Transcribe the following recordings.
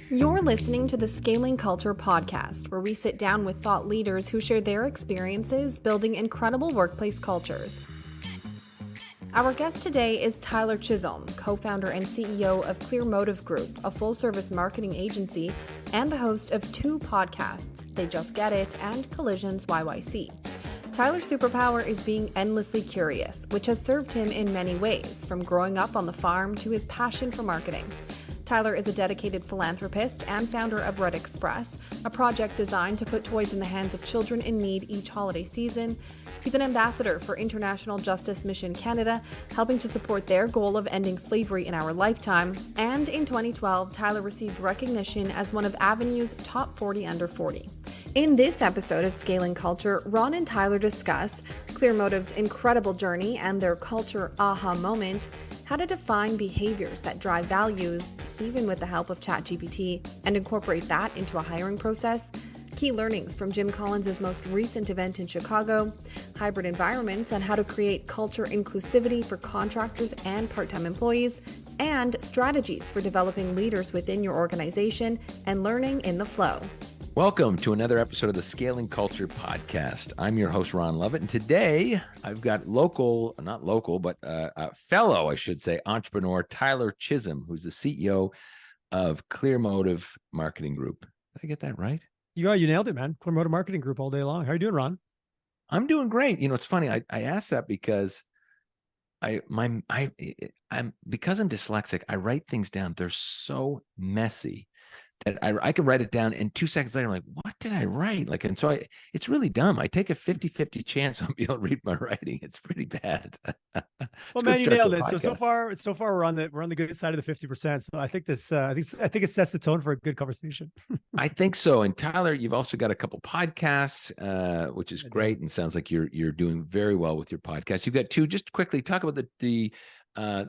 You're listening to the Scaling Culture podcast, where we sit down with thought leaders who share their experiences building incredible workplace cultures. Our guest today is Tyler Chisholm, co-founder and CEO of Clearmotive Group, a full-service marketing agency, and the host of two podcasts, They Just Get It and Collisions YYC. Tyler's superpower is being endlessly curious, which has served him in many ways, from growing up on the farm to his passion for marketing. Tyler is a dedicated philanthropist and founder of Red Express, a project designed to put toys in the hands of children in need each holiday season. He's an ambassador for International Justice Mission Canada, helping to support their goal of ending slavery in our lifetime. And in 2012, Tyler received recognition as one of Avenue's top 40 under 40. In this episode of Scaling Culture, Ron and Tyler discuss Clearmotive's incredible journey and their culture aha moment, how to define behaviors that drive values, even with the help of ChatGPT, and incorporate that into a hiring process, key learnings from Jim Collins' most recent event in Chicago, hybrid environments and how to create culture inclusivity for contractors and part-time employees, and strategies for developing leaders within your organization and learning in the flow. Welcome to another episode of the Scaling Culture podcast. I'm your host, Ron Lovett, and today I've got fellow, I should say, entrepreneur Tyler Chisholm, who's the CEO of Clearmotive Marketing Group. Did I get that right? You nailed it, man. Clearmotive Marketing Group all day long. How are you doing, Ron? I'm doing great. You know, it's funny. I asked that because I'm because I'm dyslexic. I write things down. They're so messy that I could write it down, and 2 seconds later, I'm like, what did I write? It's really dumb. I take a 50-50 chance on being able to read my writing. It's pretty bad. Well, man, you nailed it. So far we're on the good side of the 50%. So I think it sets the tone for a good conversation. I think so. And Tyler, you've also got a couple podcasts, which is great, and sounds like you're doing very well with your podcast. You've got two. Just quickly talk about the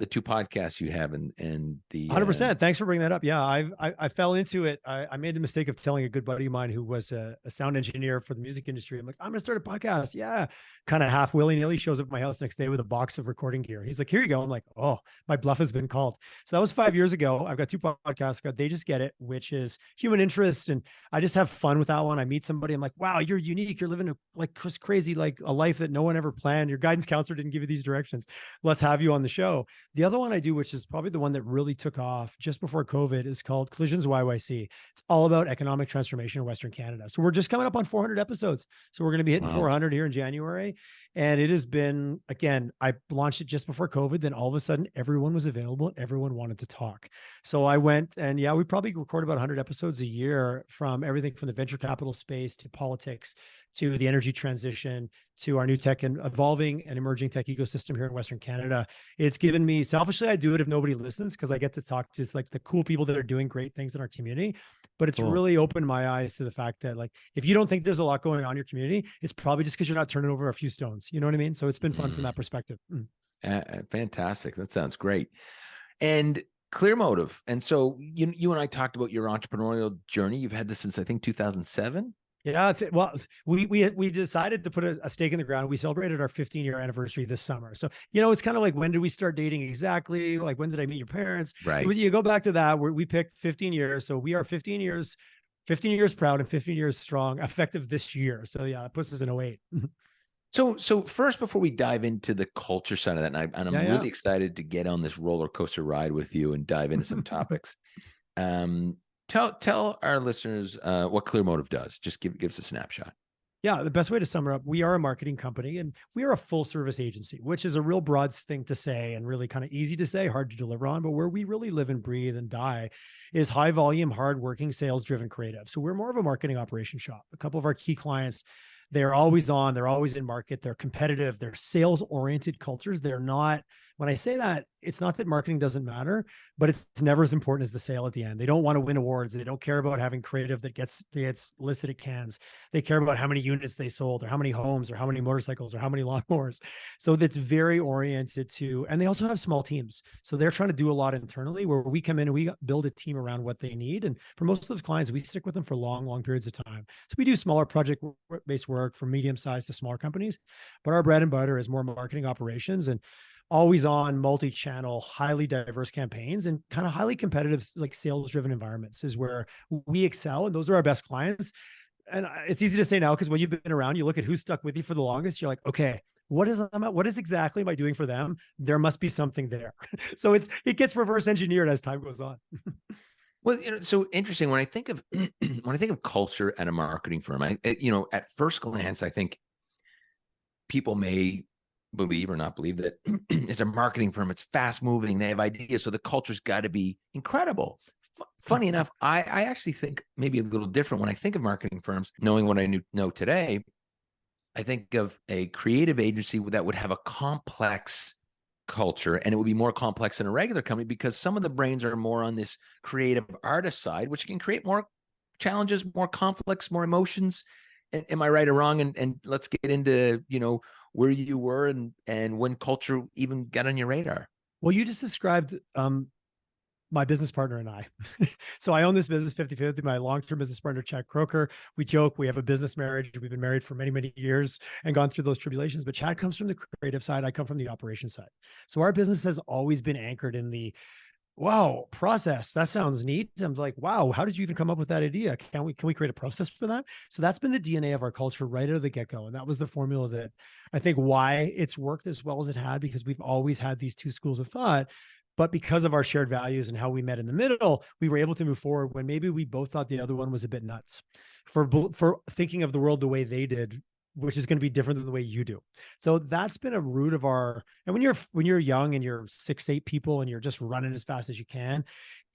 two podcasts you have and the 100%. Thanks for bringing that up. Yeah, I fell into it. I made the mistake of telling a good buddy of mine who was a sound engineer for the music industry. I'm like, I'm gonna start a podcast. Yeah, kind of half willy-nilly. Shows up at my house next day with a box of recording gear. He's like, here you go. I'm like, oh, my bluff has been called. So that was 5 years ago. I've got two podcasts. I've got They Just Get It, which is human interest, and I just have fun with that one. I meet somebody. I'm like, wow, you're unique. You're living crazy, like a life that no one ever planned. Your guidance counselor didn't give you these directions. Let's have you on the show. The other one I do, which is probably the one that really took off just before COVID, is called Collisions YYC. It's all about economic transformation in Western Canada. So we're just coming up on 400 episodes. So we're going to be hitting 400 here in January. And it has been, again, I launched it just before COVID. Then all of a sudden, everyone was available and everyone wanted to talk. So I went and we probably record about 100 episodes a year, from everything from the venture capital space to politics, to the energy transition, to our new tech and evolving and emerging tech ecosystem here in Western Canada. It's given me, selfishly, I do it if nobody listens, because I get to talk to like the cool people that are doing great things in our community. But it's really opened my eyes to the fact that, like, if you don't think there's a lot going on in your community, it's probably just because you're not turning over a few stones. You know what I mean? So it's been fun from that perspective. Fantastic. That sounds great. And Clearmotive. And so you and I talked about your entrepreneurial journey. You've had this since, I think, 2007. Yeah, well, we decided to put a stake in the ground. We celebrated our 15-year anniversary this summer. So, it's kind of like, when did we start dating exactly? Like, when did I meet your parents? Right. You go back to that, where we picked 15 years. So we are 15 years proud and 15 years strong, effective this year. So yeah, it puts us in 08. So first, before we dive into the culture side of that, and I'm really excited to get on this roller coaster ride with you and dive into some topics. Tell our listeners what Clearmotive does. Just give us a snapshot. Yeah, the best way to sum it up, we are a marketing company and we are a full service agency, which is a real broad thing to say and really kind of easy to say, hard to deliver on. But where we really live and breathe and die is high volume, hardworking, sales driven creative. So we're more of a marketing operation shop. A couple of our key clients, they're always on, they're always in market, they're competitive, they're sales oriented cultures. They're not, when I say that, it's not that marketing doesn't matter, but it's never as important as the sale at the end. They don't want to win awards. They don't care about having creative that gets listed at Cannes. They care about how many units they sold, or how many homes, or how many motorcycles, or how many lawnmowers. So that's very oriented to, and they also have small teams. So they're trying to do a lot internally, where we come in and we build a team around what they need. And for most of those clients, we stick with them for long, long periods of time. So we do smaller project-based work from medium-sized to smaller companies, but our bread and butter is more marketing operations. And always on, multi-channel, highly diverse campaigns, and kind of highly competitive, like sales-driven environments is where we excel. And those are our best clients. And it's easy to say now, because when you've been around, you look at who's stuck with you for the longest, you're like, okay, what is exactly am I doing for them? There must be something there. So it gets reverse engineered as time goes on. Well, so interesting when I think of when I think of culture at a marketing firm, at first glance, I think people may believe or not believe that it's a marketing firm. It's fast moving. They have ideas. So the culture's got to be incredible. Funny enough, I actually think maybe a little different when I think of marketing firms, knowing what I know today. I think of a creative agency that would have a complex culture, and it would be more complex than a regular company because some of the brains are more on this creative artist side, which can create more challenges, more conflicts, more emotions. Am I right or wrong? And let's get into, where you were and when culture even got on your radar. Well, you just described my business partner and I. So I own this business 50-50. My long-term business partner, Chad Croker. We joke, we have a business marriage. We've been married for many, many years and gone through those tribulations. But Chad comes from the creative side. I come from the operations side. So our business has always been anchored in the, wow, process. That sounds neat. I'm like, wow, how did you even come up with that idea? Can we create a process for that? So that's been the DNA of our culture right out of the get-go. And that was the formula that I think why it's worked as well as it had, because we've always had these two schools of thought. But because of our shared values and how we met in the middle, we were able to move forward when maybe we both thought the other one was a bit nuts for thinking of the world the way they did, which is going to be different than the way you do. So that's been a root of our, and when you're young and you're 6-8 people and you're just running as fast as you can,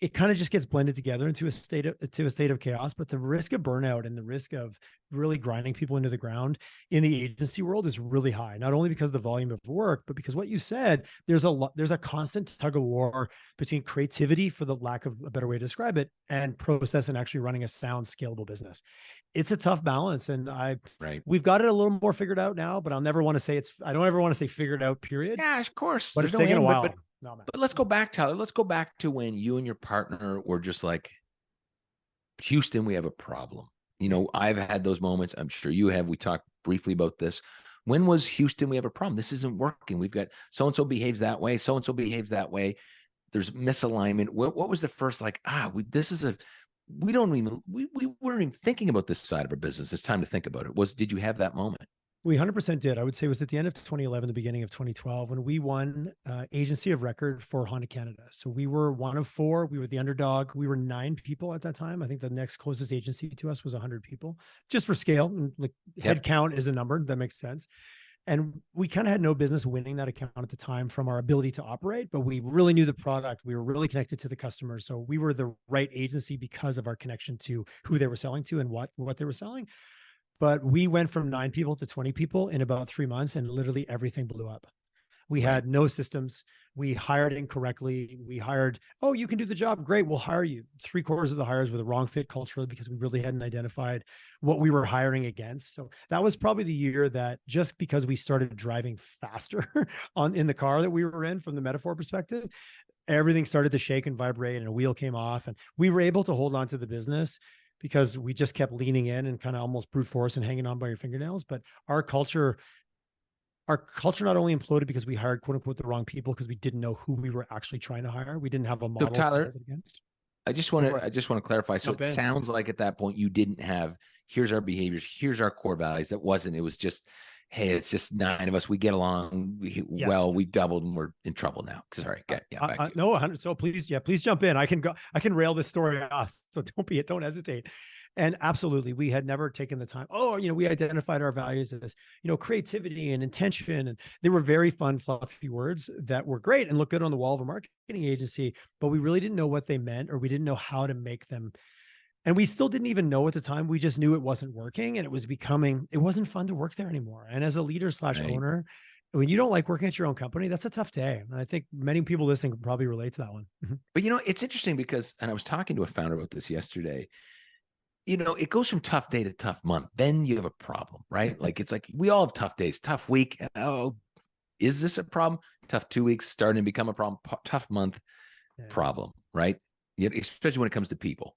it kind of just gets blended together into a state of chaos. But the risk of burnout and the risk of really grinding people into the ground in the agency world is really high, not only because of the volume of work, but because what you said, there's a constant tug of war between creativity, for the lack of a better way to describe it, and process and actually running a sound, scalable business. It's a tough balance. And we've got it a little more figured out now, but I don't ever want to say figured out, period. Yeah, of course. But it's taken a while. But let's go back, Tyler. Let's go back to when you and your partner were just like, Houston, we have a problem. I've had those moments. I'm sure you have. We talked briefly about this. When was Houston, we have a problem? This isn't working. We've got so-and-so behaves that way. So-and-so behaves that way. There's misalignment. What was the first we weren't even thinking about this side of our business. It's time to think about it. Did you have that moment? We 100% did. I would say it was at the end of 2011, the beginning of 2012, when we won agency of record for Honda Canada. So we were one of 4. We were the underdog. We were 9 people at that time. I think the next closest agency to us was 100 people, just for scale. And head count is a number that makes sense. And we kind of had no business winning that account at the time from our ability to operate, but we really knew the product. We were really connected to the customer. So we were the right agency because of our connection to who they were selling to and what they were selling. But we went from 9 people to 20 people in about 3 months, and literally everything blew up. We had no systems. We hired incorrectly. We hired, oh, you can do the job. Great. We'll hire you. 3/4 of the hires were the wrong fit culturally because we really hadn't identified what we were hiring against. So that was probably the year that, just because we started driving faster in the car that we were in, from the metaphor perspective, everything started to shake and vibrate and a wheel came off, and we were able to hold on to the business because we just kept leaning in and kind of almost brute force and hanging on by your fingernails. But our culture not only imploded because we hired, quote unquote, the wrong people, because we didn't know who we were actually trying to hire. We didn't have a model. So Tyler, to hold it against. I just want to clarify. So it sounds like at that point you didn't have, here's our behaviors, here's our core values. It was just, hey, it's just 9 of us. We get along. We doubled and we're in trouble now. Sorry. Back to you. No, 100. So please jump in. I can rail this story off. So don't hesitate. And absolutely, we had never taken the time. We identified our values as, creativity and intention. And they were very fun, fluffy words that were great and look good on the wall of a marketing agency, but we really didn't know what they meant, or we didn't know how to make them. And we still didn't even know at the time. We just knew it wasn't working, and it wasn't fun to work there anymore. And as a leader / owner, when you don't like working at your own company, that's a tough day. And I think many people listening can probably relate to that one. But it's interesting because, and I was talking to a founder about this yesterday, it goes from tough day to tough month. Then you have a problem, right? Like, it's like, we all have tough days, tough week. Oh, is this a problem? Tough 2 weeks, starting to become a problem. Tough month, problem, right? Especially when it comes to people.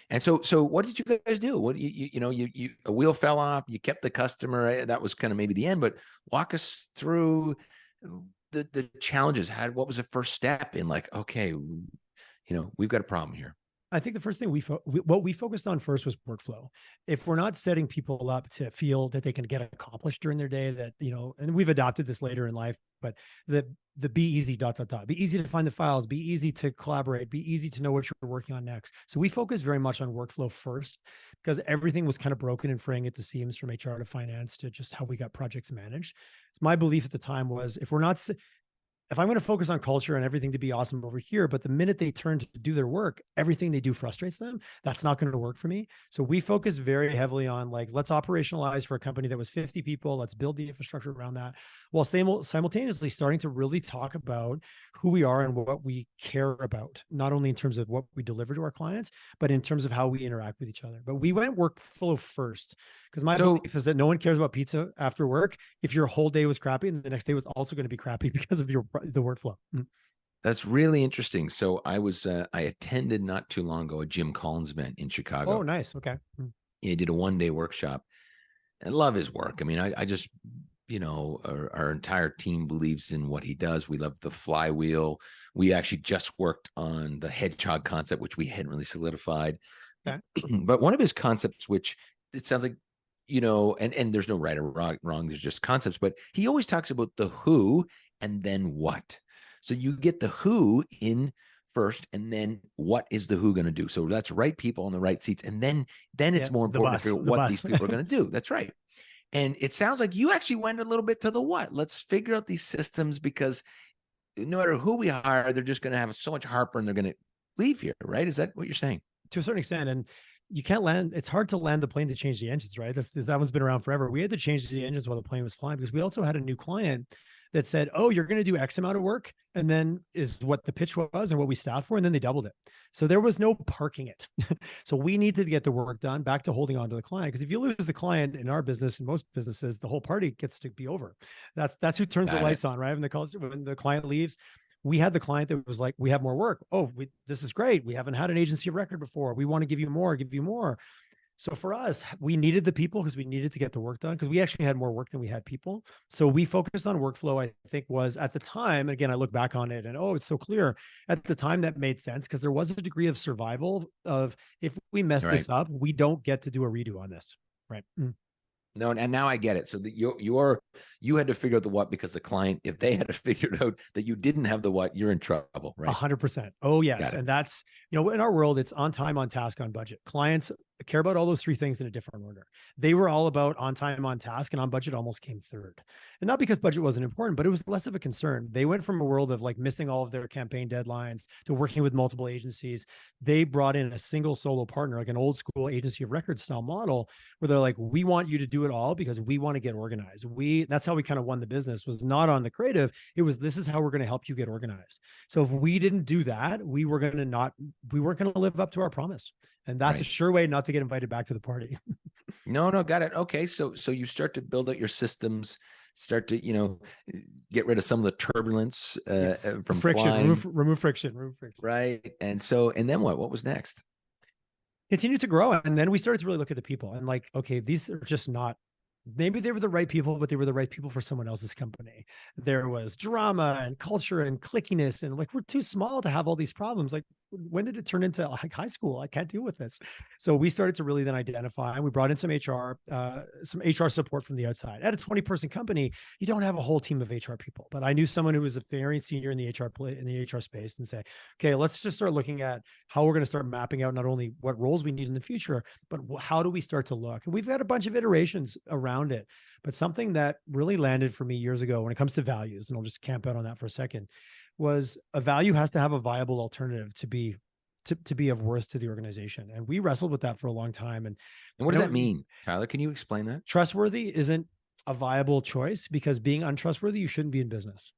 And so what did you guys do? What a wheel fell off, you kept the customer. That was kind of maybe the end, but walk us through the challenges? What was the first step in like, okay, we've got a problem here? I think the first thing what we focused on first was workflow. If we're not setting people up to feel that they can get accomplished during their day, that, and we've adopted this later in life, but the be easy ... Be easy to find the files, be easy to collaborate, be easy to know what you're working on next. So we focus very much on workflow first, because everything was kind of broken and fraying at the seams, from HR to finance to just how we got projects managed. My belief at the time was, if I'm going to focus on culture and everything to be awesome over here, but the minute they turn to do their work, everything they do frustrates them, that's not going to work for me. So we focus very heavily on like, let's operationalize for a company that was 50 people. Let's build the infrastructure around that, while simultaneously starting to really talk about who we are and what we care about, not only in terms of what we deliver to our clients, but in terms of how we interact with each other. But we went workflow first, because my belief is that no one cares about pizza after work if your whole day was crappy and the next day was also going to be crappy because of the workflow. That's really interesting. So I attended not too long ago a Jim Collins event in Chicago. Oh, nice. Okay. He did a 1-day workshop, and love his work. I mean, I just, our entire team believes in what he does. We love the flywheel. We actually just worked on the hedgehog concept, which we hadn't really solidified. Okay. But one of his concepts, which it sounds like, and there's no right or wrong, there's just concepts, but he always talks about the who and then what. So you get the who in first, and then what is the who going to do? So that's right people in the right seats. And then it's more important to figure out what these people are going to do. That's right. And it sounds like you actually went a little bit to the what. Let's figure out these systems, because no matter who we hire, they're just going to have so much heartburn, they're going to leave here, right? Is that what you're saying? To a certain extent. And you can't land, it's hard to land the plane to change the engines, right? That one's been around forever. We had to change the engines while the plane was flying, because we also had a new client that said, oh, you're going to do X amount of work. And then is what the pitch was and what we staffed for. And then they doubled it. So there was no parking it. So we need to get the work done, back to holding on to the client. Because if you lose the client in our business and most businesses, the whole party gets to be over. That's who turns the lights on, right? When the client leaves. We had the client that was like, we have more work. Oh, this is great. We haven't had an agency of record before. We want to give you more. So for us, we needed the people because we needed to get the work done, because we actually had more work than we had people. So we focused on workflow, I think was at the time, again, I look back on it and, it's so clear. At the time that made sense, because there was a degree of survival of, if we mess this up, we don't get to do a redo on this. Right. No, and now I get it. So that you had to figure out the what, because the client, if they had to figure out that you didn't have the what, you're in trouble, right? 100%. Oh yes. And that's, in our world, it's on time, on task, on budget. Clients care about all those three things in a different order. They were all about on time, on task, and on budget almost came third. And not because budget wasn't important, but it was less of a concern. They went from a world of like missing all of their campaign deadlines to working with multiple agencies. They brought in a single solo partner, like an old school agency of record style model, where they're like, we want you to do it all because we want to get organized. That's how we kind of won the business, was not on the creative. It was, this is how we're going to help you get organized. So if we didn't do that, we weren't going to live up to our promise. And that's a sure way not to get invited back to the party. No, got it. Okay. So you start to build out your systems, start to, get rid of some of the turbulence from friction, remove friction. Right. And then what was next? Continue to grow. And then we started to really look at the people and like, okay, these are just not, maybe they were the right people, but they were the right people for someone else's company. There was drama and culture and clickiness. And like, we're too small to have all these problems. Like, when did it turn into like high school? I can't deal with this. So we started to really then identify, and we brought in some HR support from the outside. At a 20-person company, you don't have a whole team of HR people, but I knew someone who was a very senior in the HR space, and say, okay, let's just start looking at how we're going to start mapping out not only what roles we need in the future, but how do we start to look? And we've had a bunch of iterations around it, but something that really landed for me years ago when it comes to values, and I'll just camp out on that for a second, was a value has to have a viable alternative to be of worth to the organization. And we wrestled with that for a long time. And what does that mean, Tyler? Can you explain that? Trustworthy isn't a viable choice, because being untrustworthy, you shouldn't be in business.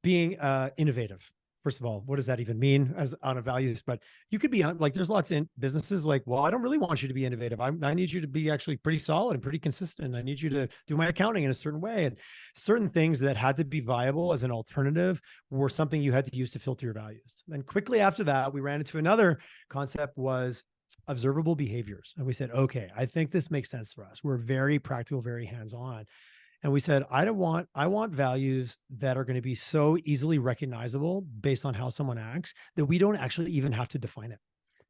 Being innovative. First of all, what does that even mean as on a values? But you could be like, there's lots in businesses like, well, I don't really want you to be innovative. I need you to be actually pretty solid and pretty consistent. I need you to do my accounting in a certain way. And certain things that had to be viable as an alternative were something you had to use to filter your values. Then quickly after that, we ran into another concept, was observable behaviors. And we said, okay, I think this makes sense for us. We're very practical, very hands-on. And we said, I want values that are going to be so easily recognizable based on how someone acts that we don't actually even have to define it.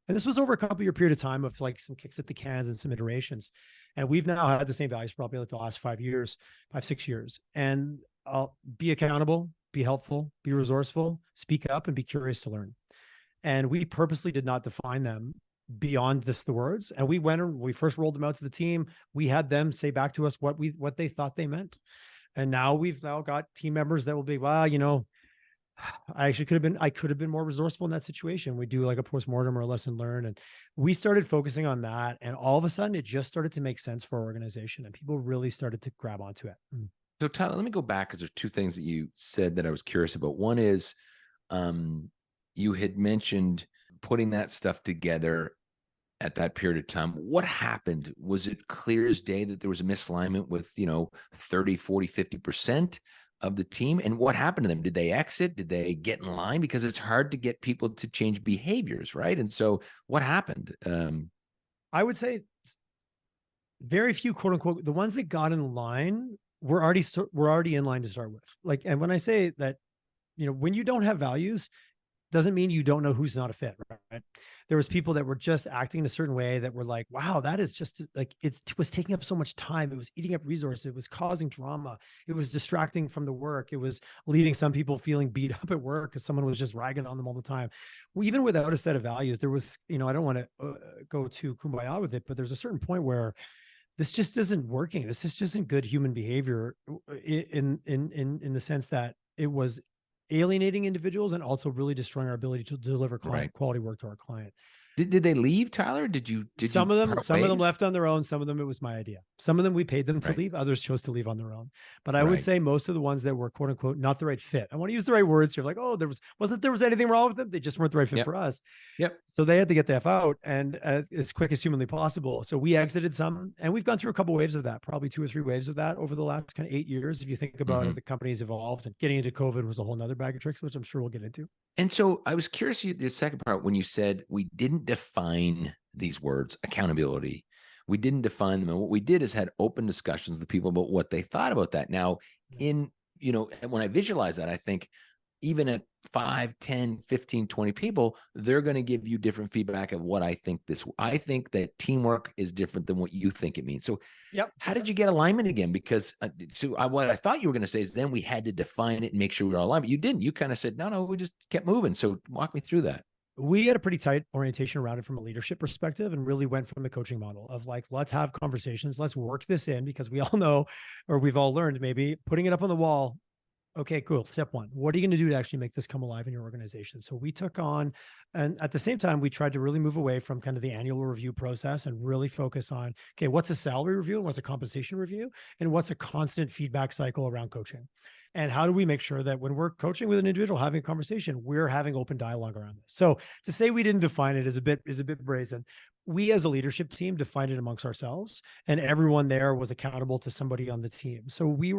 And this was over a couple year period of time of like some kicks at the cans and some iterations. And we've now had the same values probably like the last 5 years, 5, 6 years. And I'll be accountable, be helpful, be resourceful, speak up, and be curious to learn. And we purposely did not define them beyond the words. And we went and we first rolled them out to the team. We had them say back to us what they thought they meant. And now we've now got team members that will be, well, I could have been more resourceful in that situation. We do like a postmortem or a lesson learned. And we started focusing on that. And all of a sudden it just started to make sense for our organization and people really started to grab onto it. So Tyler, let me go back because there's two things that you said that I was curious about. One is you had mentioned putting that stuff together at that period of time. What happened? Was it clear as day that there was a misalignment with, 30, 40, 50% of the team? And what happened to them? Did they exit? Did they get in line? Because it's hard to get people to change behaviors, right? And so what happened? I would say very few, quote unquote, the ones that got in line were already in line to start with. Like, and when I say that, when you don't have values, doesn't mean you don't know who's not a fit, right? There was people that were just acting in a certain way that were like, wow, that is just like, it was taking up so much time. It was eating up resources. It was causing drama. It was distracting from the work. It was leaving some people feeling beat up at work because someone was just ragging on them all the time. Well, even without a set of values, there was, I don't want to go too kumbaya with it, but there's a certain point where this just isn't working. This just isn't good human behavior in the sense that it was alienating individuals and also really destroying our ability to deliver quality work to our client. Did they leave, Tyler? Some of them left on their own. Some of them, it was my idea. Some of them we paid them to Right. leave. Others chose to leave on their own. But I would say most of the ones that were quote unquote not the right fit. I want to use the right words here. Like, oh, there was anything wrong with them. They just weren't the right fit for us. Yep. So they had to get the F out and as quick as humanly possible. So we exited some, and we've gone through a couple waves of that, probably 2 or 3 waves of that over the last kind of 8 years. If you think about as the company's evolved, and getting into COVID was a whole nother bag of tricks, which I'm sure we'll get into. And so I was curious, the second part, when you said we didn't define these words, accountability, we didn't define them. And what we did is had open discussions with people about what they thought about that. Now, when I visualize that, I think even at 5, 10, 15, 20 people, they're going to give you different feedback of what I think that teamwork is different than what you think it means. So how did you get alignment again? Because what I thought you were going to say is then we had to define it and make sure we were aligned, but you didn't. You kind of said, no, we just kept moving. So walk me through that. We had a pretty tight orientation around it from a leadership perspective and really went from the coaching model of like, let's have conversations, let's work this in, because we all know, or we've all learned maybe putting it up on the wall. Okay, cool. Step one, what are you going to do to actually make this come alive in your organization? So we took on, and at the same time, we tried to really move away from kind of the annual review process and really focus on, okay, what's a salary review? What's a compensation review? And what's a constant feedback cycle around coaching? And how do we make sure that when we're coaching with an individual, having a conversation, we're having open dialogue around this? So to say we didn't define it is a bit brazen. We as a leadership team defined it amongst ourselves, and everyone there was accountable to somebody on the team. So we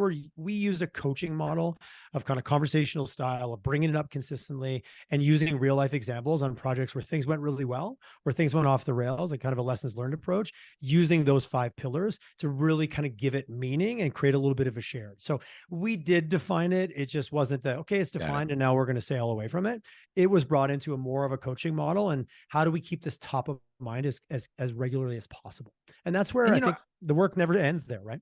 used a coaching model of kind of conversational style of bringing it up consistently and using real life examples on projects where things went really well, where things went off the rails, like kind of a lessons learned approach, using those 5 pillars to really kind of give it meaning and create a little bit of a shared. So we did define it. It just wasn't that, okay, it's defined and now we're going to sail away from it. It was brought into a more of a coaching model. And how do we keep this top of mind as regularly as possible? And that's where I think the work never ends there, right?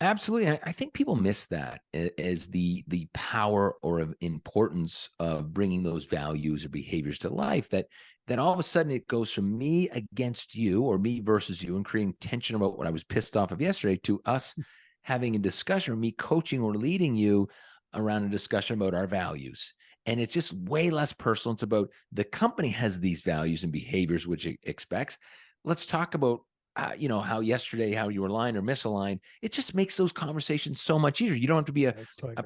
Absolutely. I think people miss that as the power or importance of bringing those values or behaviors to life, that all of a sudden it goes from me against you or me versus you and creating tension about what I was pissed off of yesterday to us having a discussion or me coaching or leading you around a discussion about our values. And it's just way less personal. It's about the company has these values and behaviors, which it expects. Let's talk about, how you were aligned or misaligned. It just makes those conversations so much easier. You don't have to be a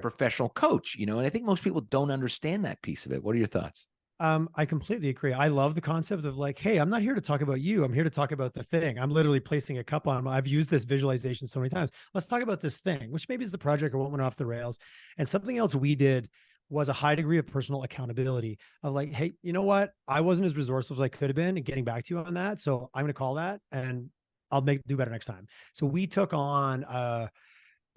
professional coach, and I think most people don't understand that piece of it. What are your thoughts? I completely agree. I love the concept of like, hey, I'm not here to talk about you. I'm here to talk about the thing. I'm literally placing a cup on. I've used this visualization so many times. Let's talk about this thing, which maybe is the project or what went off the rails. And something else we did was a high degree of personal accountability of like, hey, you know what? I wasn't as resourceful as I could have been in getting back to you on that. So I'm going to call that and I'll do better next time. So we took on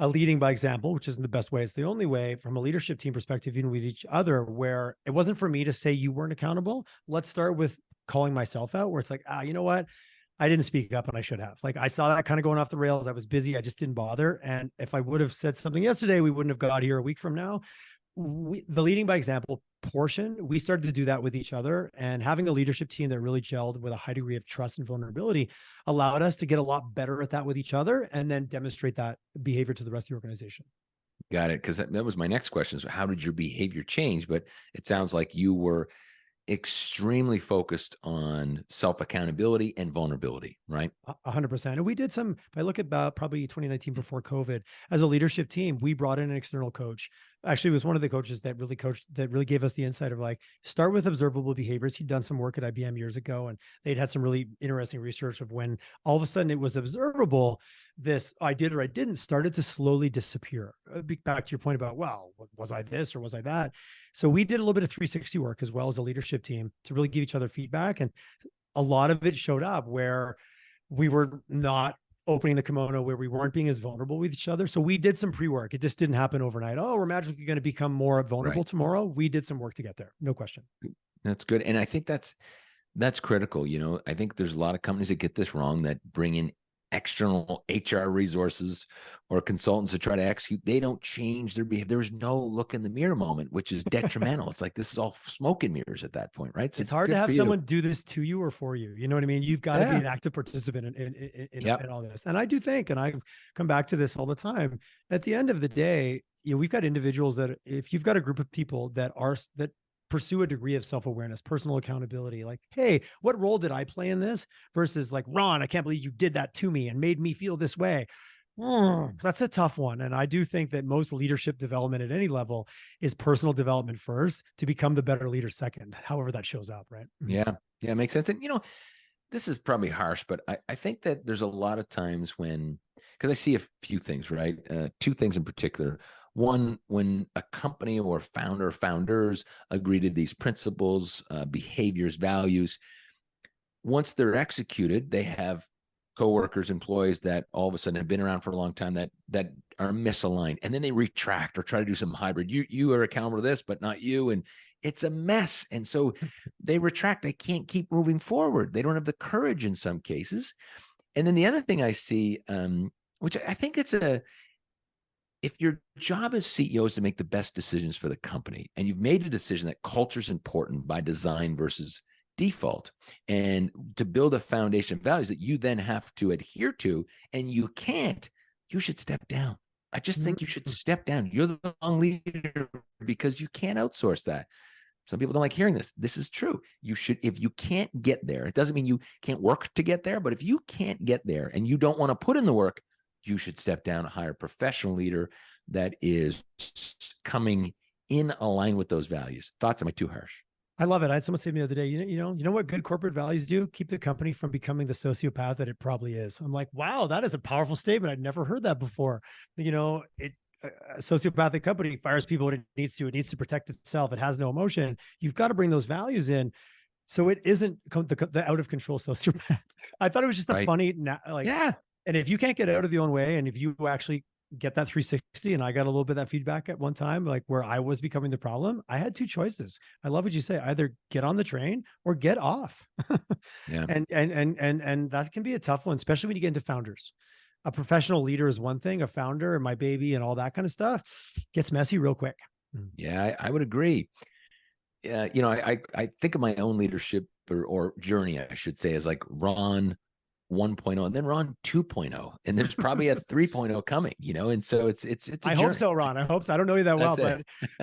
leading by example, which isn't the best way. It's the only way from a leadership team perspective, even with each other, where it wasn't for me to say you weren't accountable. Let's start with calling myself out, where it's like, you know what? I didn't speak up and I should have. Like, I saw that kind of going off the rails. I was busy. I just didn't bother. And if I would have said something yesterday, we wouldn't have got here a week from now. The leading by example portion, we started to do that with each other, and having a leadership team that really gelled with a high degree of trust and vulnerability allowed us to get a lot better at that with each other, and then demonstrate that behavior to the rest of the organization. Got it. Because that was my next question. So how did your behavior change? But it sounds like you were extremely focused on self-accountability and vulnerability, right? 100%. And we did some, if I look at about probably 2019 before COVID, as a leadership team, we brought in an external coach. Actually, it was one of the coaches that really gave us the insight of like, start with observable behaviors. He'd done some work at IBM years ago, and they'd had some really interesting research of when all of a sudden it was observable, this I did or I didn't started to slowly disappear. Back to your point about, well, was I this or was I that? So we did a little bit of 360 work as well as a leadership team to really give each other feedback. And a lot of it showed up where we were not opening the kimono, where we weren't being as vulnerable with each other. So we did some pre-work. It just didn't happen overnight. Oh, we're magically going to become more vulnerable tomorrow. We did some work to get there. No question. That's good. And I think that's critical. You know, I think there's a lot of companies that get this wrong, that bring in external HR resources or consultants to try to execute. They don't change their behavior. There's no look in the mirror moment, which is detrimental. It's like, this is all smoke and mirrors at that point, right? So it's hard to have someone do this to you or for you. You know what I mean? You've got to be an active participant in all this. And I do think, and I come back to this all the time, at the end of the day, you know, we've got individuals that, if you've got a group of people that pursue a degree of self-awareness, personal accountability, like, hey, what role did I play in this? Versus like, Ron, I can't believe you did that to me and made me feel this way. That's a tough one. And I do think that most leadership development at any level is personal development first, to become the better leader second, however that shows up, right? Yeah. Yeah, makes sense. And, you know, this is probably harsh, but I think that there's a lot of times when, because I see a few things, right? Two things in particular. One, when a company or founders agree to these principles, behaviors, values, once they're executed, they have coworkers, employees that all of a sudden have been around for a long time that are misaligned, and then they retract or try to do some hybrid. You are accountable to this, but not you, and it's a mess. And so they retract. They can't keep moving forward. They don't have the courage in some cases. And then the other thing I see, which I think if your job as CEO is to make the best decisions for the company, and you've made a decision that culture is important by design versus default, and to build a foundation of values that you then have to adhere to, and you can't, you should step down. I just think you should step down. You're the wrong leader, because you can't outsource that. Some people don't like hearing this. This is true. You should, if you can't get there, it doesn't mean you can't work to get there, but if you can't get there and you don't want to put in the work, you should step down and hire a professional leader that is coming in line with those values. Thoughts? Am I too harsh? I love it. I had someone say to me the other day, you know what good corporate values do? Keep the company from becoming the sociopath that it probably is. I'm like, wow, that is a powerful statement. I'd never heard that before. You know, a sociopathic company fires people when it needs to. It needs to protect itself. It has no emotion. You've got to bring those values in, so it isn't the out of control sociopath. I thought it was just a funny, yeah. And if you can't get out of your own way, and if you actually get that 360, and I got a little bit of that feedback at one time, like where I was becoming the problem, I had two choices. I love what you say, either get on the train or get off. Yeah. And that can be a tough one, especially when you get into founders. A professional leader is one thing, a founder and my baby and all that kind of stuff gets messy real quick. Yeah, I would agree. You know, I think of my own leadership or journey, I should say, as like Ron 1.0 and then Ron 2.0, and there's probably a 3.0 coming, you know? And so it's I hope so, Ron. I hope so. I don't know you that well,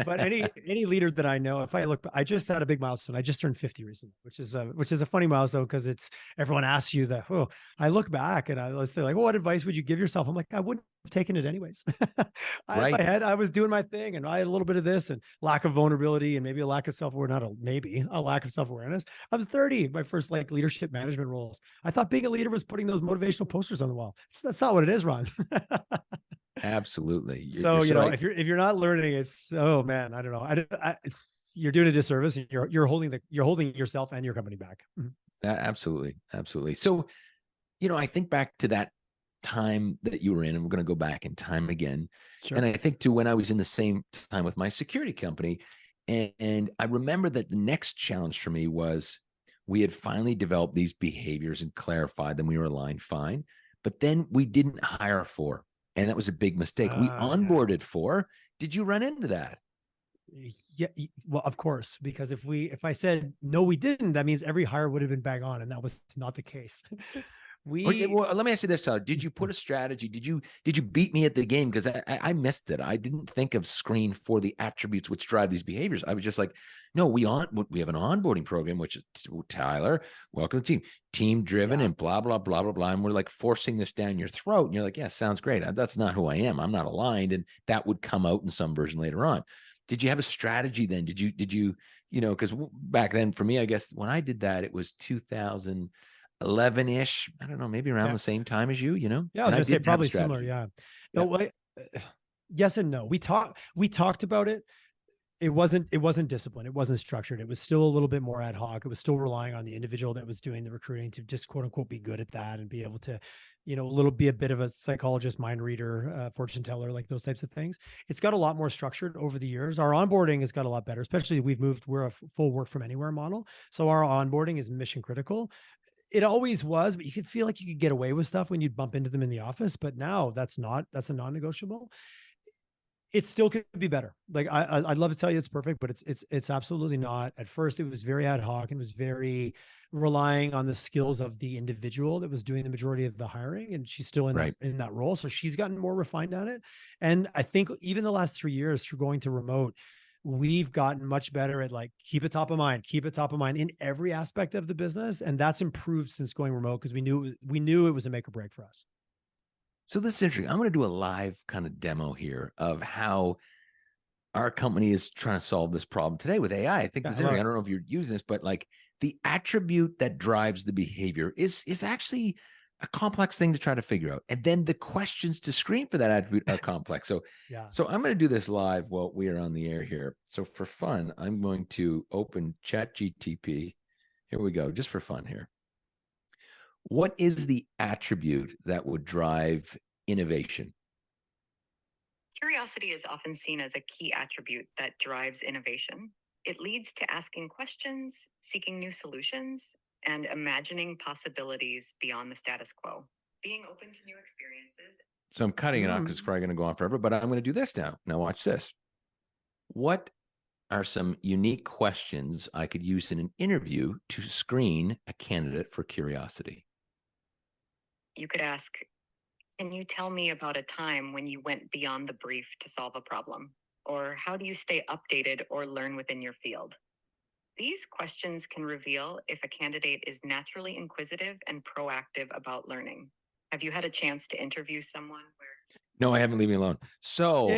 but any leader that I know, if I look, I just had a big milestone. I just turned 50 recently, which is a funny milestone, because it's, everyone asks you that. Oh, I look back and I was like, well, what advice would you give yourself? I'm like, I wouldn't have taken it anyways. I was doing my thing, and I had a little bit of this and lack of vulnerability and maybe a lack of self-awareness, a lack of self-awareness. I was 30, my first like leadership management roles. I thought being a leader was putting those motivational posters on the wall. That's not what it is, Ron. Absolutely. You're so if you're not learning, it's, oh man, I don't know. You're doing a disservice, and you're holding yourself and your company back. Absolutely. So, you know, I think back to that time that you were in, and we're going to go back in time again. Sure. And I think to when I was in the same time with my security company. And I remember that the next challenge for me was we had finally developed these behaviors and clarified them. We were aligned fine, but then we didn't hire for, and that was a big mistake. We Yeah. onboarded for. Did you run into that? Yeah, well, of course, because if I said no, we didn't, that means every hire would have been bang on, and that was not the case. Well, let me ask you this, Tyler. Did you put a strategy? Did you beat me at the game? Because I missed it. I didn't think of screen for the attributes which drive these behaviors. I was just like, no, we have an onboarding program, which is Tyler, welcome to the team driven and blah, blah, blah, blah, blah. And we're like forcing this down your throat. And you're like, yeah, sounds great. That's not who I am. I'm not aligned. And that would come out in some version later on. Did you have a strategy then? Did you, because back then for me, I guess when I did that, it was 2011-ish. I don't know, maybe around the same time as you, Yeah, I was gonna say probably similar. Yeah. No, yes and no. We talked about it. It wasn't disciplined. It wasn't structured. It was still a little bit more ad hoc. It was still relying on the individual that was doing the recruiting to just quote unquote be good at that and be able to, be a bit of a psychologist, mind reader, fortune teller, like those types of things. It's got a lot more structured over the years. Our onboarding has got a lot better, especially we're a full work from anywhere model. So our onboarding is mission critical. It always was, but you could feel like you could get away with stuff when you'd bump into them in the office. But now that's a non-negotiable. It still could be better. Like I'd love to tell you it's perfect, but it's absolutely not. At first, it was very ad hoc and was very relying on the skills of the individual that was doing the majority of the hiring, and she's still in that role. So she's gotten more refined at it. And I think even the last 3 years through going to remote, we've gotten much better at like keep it top of mind in every aspect of the business, and that's improved since going remote because we knew it was a make or break for us. So this is interesting. I'm going to do a live kind of demo here of how our company is trying to solve this problem today with AI. I think this is interesting. I don't know if you're using this, but like the attribute that drives the behavior is actually a complex thing to try to figure out. And then the questions to screen for that attribute are complex. So, so I'm going to do this live while we are on the air here. So for fun, I'm going to open ChatGPT. Here we go, just for fun here. What is the attribute that would drive innovation? Curiosity is often seen as a key attribute that drives innovation. It leads to asking questions, seeking new solutions, and imagining possibilities beyond the status quo. Being open to new experiences. So I'm cutting it off because it's probably going to go on forever, but I'm going to do this now. Now watch this. What are some unique questions I could use in an interview to screen a candidate for curiosity? You could ask, can you tell me about a time when you went beyond the brief to solve a problem? Or how do you stay updated or learn within your field? These questions can reveal if a candidate is naturally inquisitive and proactive about learning. Have you had a chance to interview someone where... No, I haven't. Leave me alone. So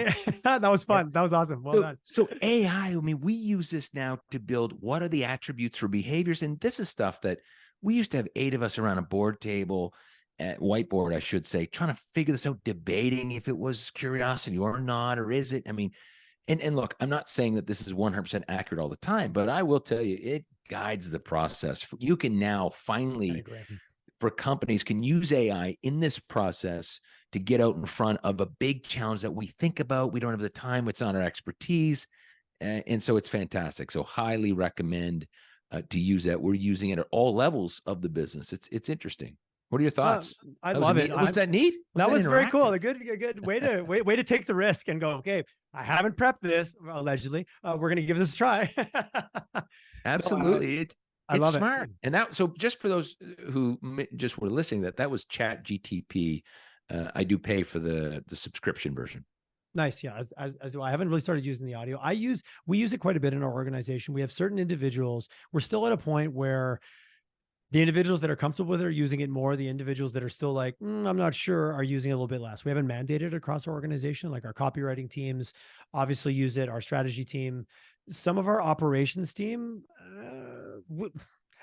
that was fun. That was awesome. Well done. So AI, I mean, we use this now to build what are the attributes for behaviors. And this is stuff that we used to have 8 of us around a board table, at whiteboard, I should say, trying to figure this out, debating if it was curiosity or not, or is it? I mean, and look, I'm not saying that this is 100% accurate all the time, but I will tell you, it guides the process. You can now finally, for companies, can use AI in this process to get out in front of a big challenge that we think about. We don't have the time. It's not our expertise. And so it's fantastic. So highly recommend to use that. We're using it at all levels of the business. It's interesting. What are your thoughts? I love it. Was that neat? That was very cool. A good way to take the risk and go, okay, I haven't prepped this, allegedly. We're going to give this a try. Absolutely. I love smart. It. And that, so just for those who just were listening, that was ChatGPT. I do pay for the subscription version. Nice. Yeah. As do I. Haven't really started using the audio. We use it quite a bit in our organization. We have certain individuals. We're still at a point where the individuals that are comfortable with it are using it more. The individuals that are still like, I'm not sure, are using it a little bit less. We haven't mandated across our organization. Like our copywriting teams obviously use it. Our strategy team, some of our operations team,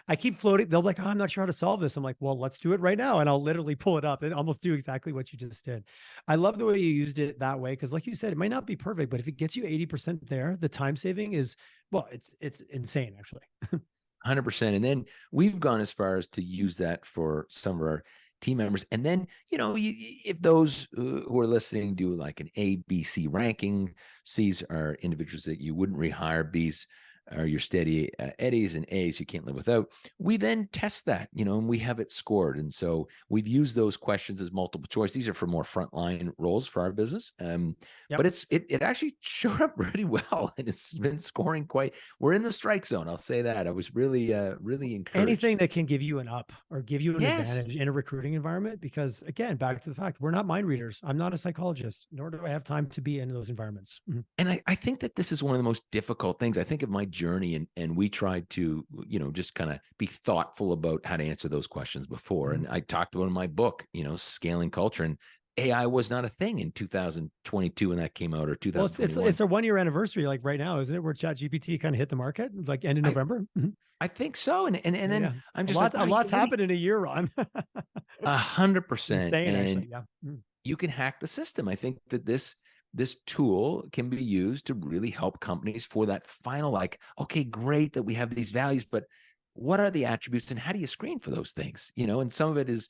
I keep floating. They'll be like, I'm not sure how to solve this. I'm like, well, let's do it right now. And I'll literally pull it up and almost do exactly what you just did. I love the way you used it that way. Cause like you said, it might not be perfect, but if it gets you 80% there, the time saving is, well, it's insane actually. 100%. And then we've gone as far as to use that for some of our team members. And then, if those who are listening do like an A, B, C ranking, C's are individuals that you wouldn't rehire, B's are your steady eddies, and A's you can't live without. We then test that, and we have it scored. And so we've used those questions as multiple choice. These are for more frontline roles for our business. But it actually showed up really well, and it's been scoring quite. We're in the strike zone. I'll say that. I was really encouraged. Anything that can give you an up or give you an Yes. advantage in a recruiting environment, because again, back to the fact, we're not mind readers. I'm not a psychologist, nor do I have time to be in those environments. And I think that this is one of the most difficult things. I think of my journey, and we tried to, just kind of be thoughtful about how to answer those questions before. And I talked about in my book, scaling culture, and AI was not a thing in 2022 when that came out, or 2021. Well, it's a 1-year anniversary, like right now, isn't it? Where ChatGPT kind of hit the market, like end of November. I think so. And then I'm just a lot's happened in a year, Ron. 100%. Insane, actually. Yeah. You can hack the system. I think that this tool can be used to really help companies for that final, like, okay, great that we have these values, but what are the attributes and how do you screen for those things? And some of it is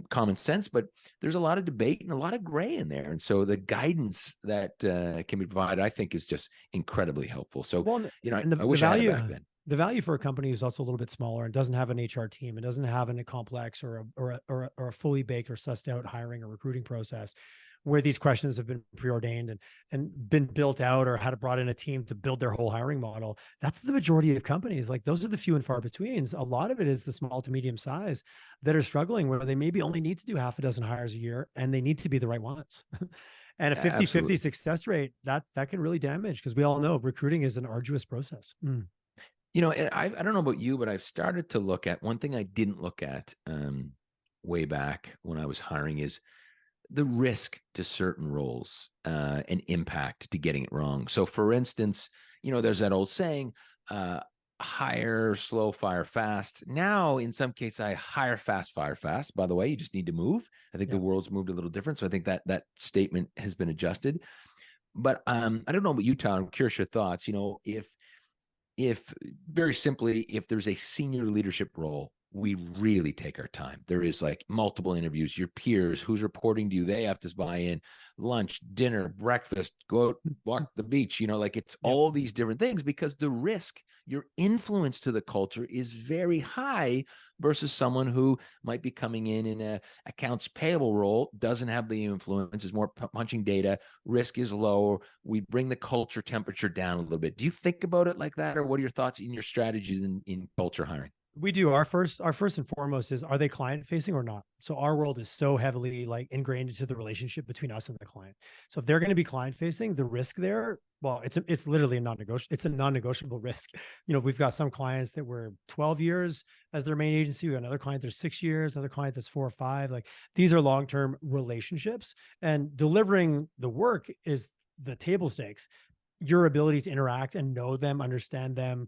common sense, but there's a lot of debate and a lot of gray in there. And so the guidance that can be provided, I think, is just incredibly helpful. So, I wish I had it back then. The value for a company is also a little bit smaller and doesn't have an HR team. It doesn't have a complex or a fully baked or sussed out hiring or recruiting process where these questions have been preordained and been built out, or had brought in a team to build their whole hiring model. That's the majority of companies. Like, those are the few and far betweens. A lot of it is the small to medium size that are struggling, where they maybe only need to do half a dozen hires a year, and they need to be the right ones. And a 50-50 success rate, that can really damage, because we all know recruiting is an arduous process. And I don't know about you, but I've started to look at one thing I didn't look at way back when I was hiring, is the risk to certain roles and impact to getting it wrong. So for instance, there's that old saying, hire slow, fire fast. Now, in some cases, I hire fast, fire fast. By the way, you just need to move. I think the world's moved a little different. So I think that statement has been adjusted. But I don't know about you, Tyler. I'm curious your thoughts. If very simply, if there's a senior leadership role, we really take our time. There is like multiple interviews, your peers, who's reporting to you, they have to buy in, lunch, dinner, breakfast, go out, walk the beach, like it's all these different things, because the risk, your influence to the culture is very high versus someone who might be coming in a accounts payable role, doesn't have the influence, is more punching data, risk is low. We bring the culture temperature down a little bit. Do you think about it like that? Or what are your thoughts in your strategies in culture hiring? We do. Our first and foremost is, are they client facing or not? So our world is so heavily like ingrained into the relationship between us and the client. So if they're going to be client facing, the risk there, well, it's literally a non-negotiable. It's a non-negotiable risk. We've got some clients that were 12 years as their main agency. We got another client that's 6 years, another client that's 4 or 5. Like, these are long-term relationships, and delivering the work is the table stakes. Your ability to interact and know them, understand them,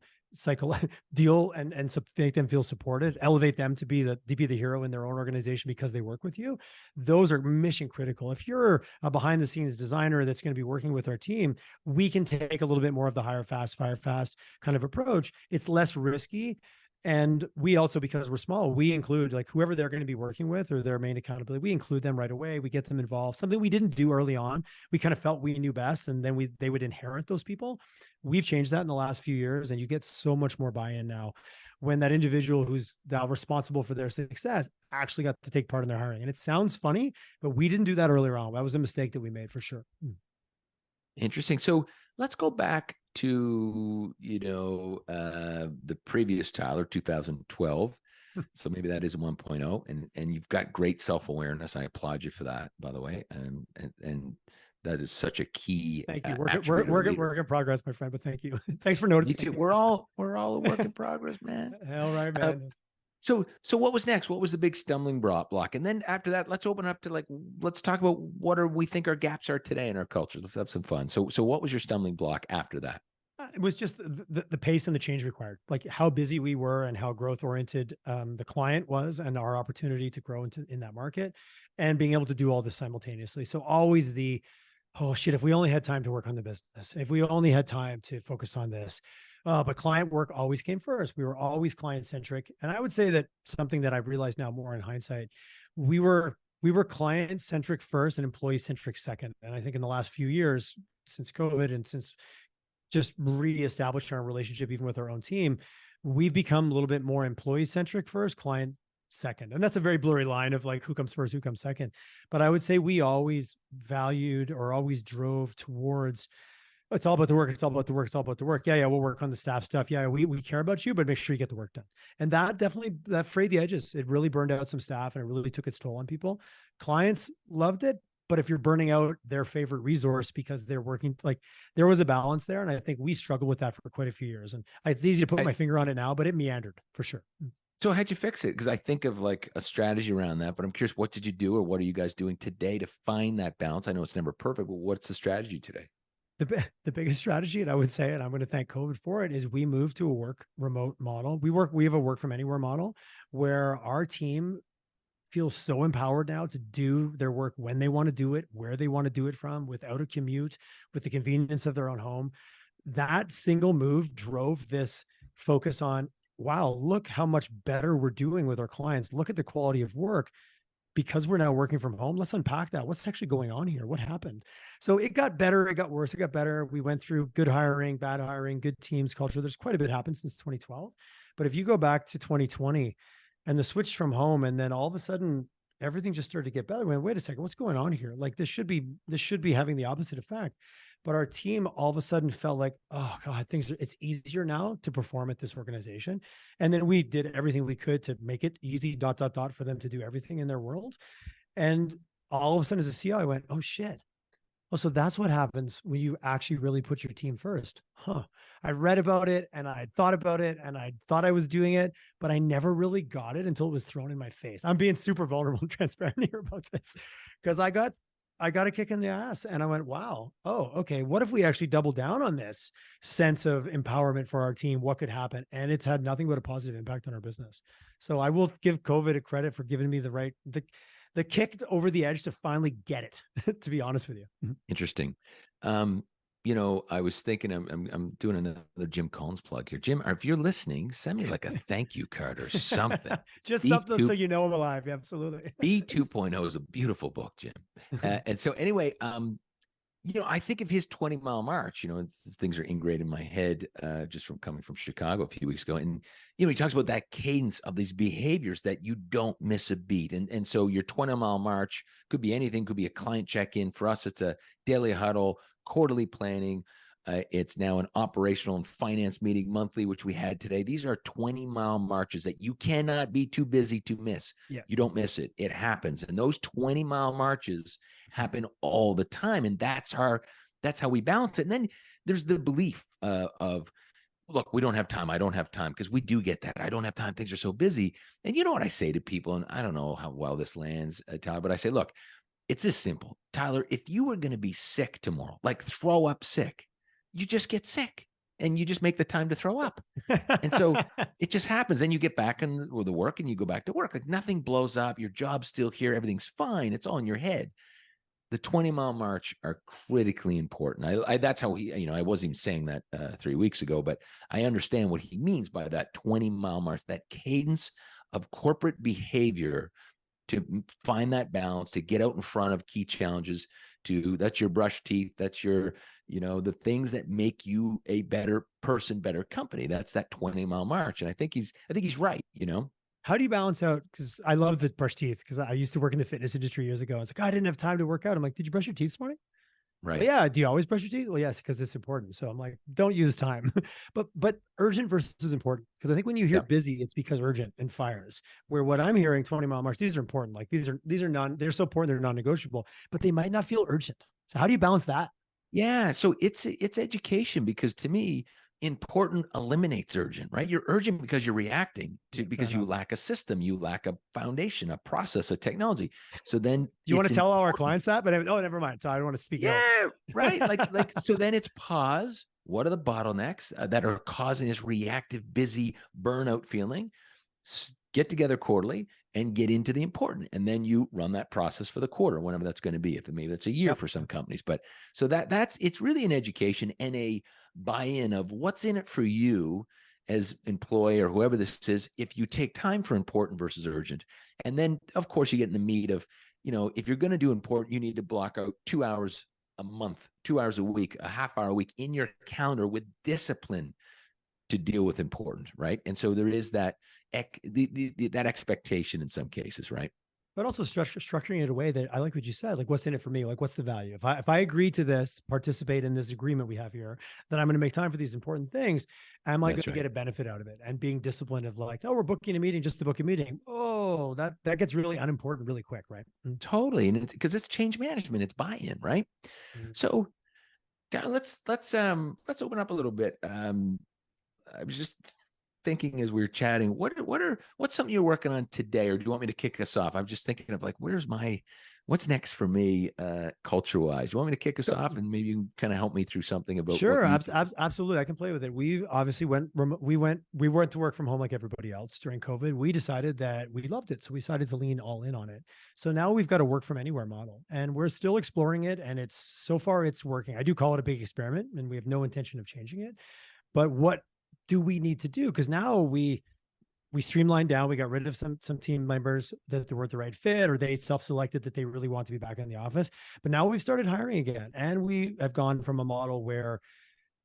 deal and make them feel supported, elevate them to be the hero in their own organization because they work with you. Those are mission critical. If you're a behind the scenes designer that's going to be working with our team, we can take a little bit more of the hire fast, fire fast kind of approach. It's less risky. And we also, because we're small, we include like whoever they're going to be working with or their main accountability. We include them right away. We get them involved. Something we didn't do early on. We kind of felt we knew best, and then they would inherit those people. We've changed that in the last few years, and you get so much more buy-in now when that individual who's now responsible for their success actually got to take part in their hiring. And it sounds funny, but we didn't do that earlier on. That was a mistake that we made for sure. Interesting. So let's go back to, the previous Tyler, 2012. So maybe that is 1.0, and you've got great self-awareness. I applaud you for that, by the way. And that is such a key. Thank you. Work in progress, my friend, but thank you. Thanks for noticing. Me too. We're all a work in progress, man. All right, man. So what was next? What was the big stumbling block? And then after that, let's open up to let's talk about we think our gaps are today in our culture. Let's have some fun. So what was your stumbling block after that? It was just the pace and the change required, like how busy we were and how growth oriented the client was, and our opportunity to grow in that market, and being able to do all this simultaneously. So always oh shit, if we only had time to work on the business, if we only had time to focus on this, But client work always came first. We were always client centric. And I would say that something that I've realized now more in hindsight, we were client centric first and employee centric second. And I think in the last few years, since COVID and since just reestablishing our relationship, even with our own team, we've become a little bit more employee centric first, client second. And that's a very blurry line of like who comes first, who comes second. But I would say we always valued or always drove towards, it's all about the work. It's all about the work. It's all about the work. Yeah, we'll work on the staff stuff. Yeah, we care about you, but make sure you get the work done. And that definitely, that frayed the edges. It really burned out some staff and it really took its toll on people. Clients loved it, but if you're burning out their favorite resource because they're working, like there was a balance there. And I think we struggled with that for quite a few years. And it's easy to put my finger on it now, but it meandered for sure. So how'd you fix it? Because I think of like a strategy around that, but I'm curious, what did you do or what are you guys doing today to find that balance? I know it's never perfect, but what's the strategy today? The biggest strategy, and I would say, and I'm going to thank COVID for it, is we moved to a work remote model. We have a work from anywhere model where our team feels so empowered now to do their work when they want to do it, where they want to do it from, without a commute, with the convenience of their own home. That single move drove this focus on, wow, look how much better we're doing with our clients. Look at the quality of work. Because we're now working from home, let's unpack that. What's actually going on here? What happened? So it got better, it got worse, it got better. We went through good hiring, bad hiring, good teams, culture. There's quite a bit happened since 2012. But if you go back to 2020 and the switch from home, and then all of a sudden everything just started to get better. Wait a second, what's going on here? Like this should be having the opposite effect. But our team all of a sudden felt like, oh God, it's easier now to perform at this organization. And then we did everything we could to make it easy, ... for them to do everything in their world. And all of a sudden as a CEO, I went, oh shit. Oh, so that's what happens when you actually really put your team first. I read about it and I thought about it and I thought I was doing it, but I never really got it until it was thrown in my face. I'm being super vulnerable and transparent here about this because I got a kick in the ass and I went, wow, oh, okay. What if we actually double down on this sense of empowerment for our team? What could happen? And it's had nothing but a positive impact on our business. So I will give COVID a credit for giving me the kick over the edge to finally get it, to be honest with you. Interesting. I was thinking I'm doing another Jim Collins plug here. Jim, if you're listening, send me like a thank you card or something. Just something so you know I'm alive. Yeah, absolutely. B 2.0 is a beautiful book, Jim. And so anyway, I think of his 20-mile march, things are ingrained in my head just from coming from Chicago a few weeks ago. And, he talks about that cadence of these behaviors that you don't miss a beat. And so your 20-mile march could be anything, could be a client check-in. For us, it's a daily huddle, quarterly planning. It's now an operational and finance meeting monthly, which we had today. These are 20-mile marches that you cannot be too busy to miss. Yeah. You don't miss it. It happens. And those 20-mile marches happen all the time. And that's how we balance it. And then there's the belief of, look, we don't have time. I don't have time, because we do get that. I don't have time. Things are so busy. And you know what I say to people, and I don't know how well this lands, Tyler, but I say, look, it's this simple. Tyler, if you were going to be sick tomorrow, like throw up sick, you just get sick and you just make the time to throw up. And so it just happens. Then you get back with the work and you go back to work. Like nothing blows up. Your job's still here. Everything's fine. It's all in your head. The 20-mile march are critically important. That's how I wasn't even saying that 3 weeks ago, but I understand what he means by that 20-mile march, that cadence of corporate behavior to find that balance, to get out in front of key challenges, that's your brush teeth, that's your, the things that make you a better person, better company. That's that 20-mile march. And I think he's right, How do you balance out? Because I love the brush teeth, because I used to work in the fitness industry years ago. It's like, I didn't have time to work out. I'm like, did you brush your teeth this morning? Right. Well, yeah. Do you always brush your teeth? Well, yes, because it's important. So I'm like, don't use time. but urgent versus important. Because I think when you hear busy, it's because urgent and fires. Where what I'm hearing, 20-mile march, these are important. Like they're so important, they're non-negotiable, but they might not feel urgent. So how do you balance that? Yeah. So it's education, because to me, important eliminates urgent, right? You're urgent because you're reacting because you lack a system, you lack a foundation, a process, a technology. So then do you want to tell all our clients that? But never mind. So I don't want to speak. Yeah, right. Like so then it's pause. What are the bottlenecks that are causing this reactive, busy burnout feeling? Get together quarterly and get into the important. And then you run that process for the quarter, whenever that's going to be. If maybe that's a year for some companies, but so it's really an education and a buy-in of what's in it for you as employee or whoever this is, if you take time for important versus urgent. And then of course you get in the meat of, if you're going to do important, you need to block out 2 hours a month, 2 hours a week, a half hour a week in your calendar with discipline to deal with important, right? And so there is that that expectation in some cases, right? But also structuring it in a way that I like what you said, like what's in it for me? Like what's the value? If I agree to this, participate in this agreement we have here, then I'm going to make time for these important things. Am I going to get a benefit out of it? And being disciplined of like, oh, we're booking a meeting just to book a meeting. Oh, that gets really unimportant really quick, right? Totally. And because it's change management, it's buy-in, right? So let's open up a little bit. I was just thinking as we were chatting, what's something you're working on today, or do you want me to kick us off? I'm just thinking of like, what's next for me, culture-wise? You want me to kick us off, and maybe you can kind of help me through something about? Sure, absolutely. I can play with it. We obviously went to work from home like everybody else during COVID. We decided that we loved it, so we decided to lean all in on it. So now we've got a work from anywhere model, and we're still exploring it. And so far it's working. I do call it a big experiment, and we have no intention of changing it. But what do we need to do? Because now we streamlined down. We got rid of some team members that they weren't the right fit, or they self-selected that they really want to be back in the office. But now we've started hiring again, and we have gone from a model where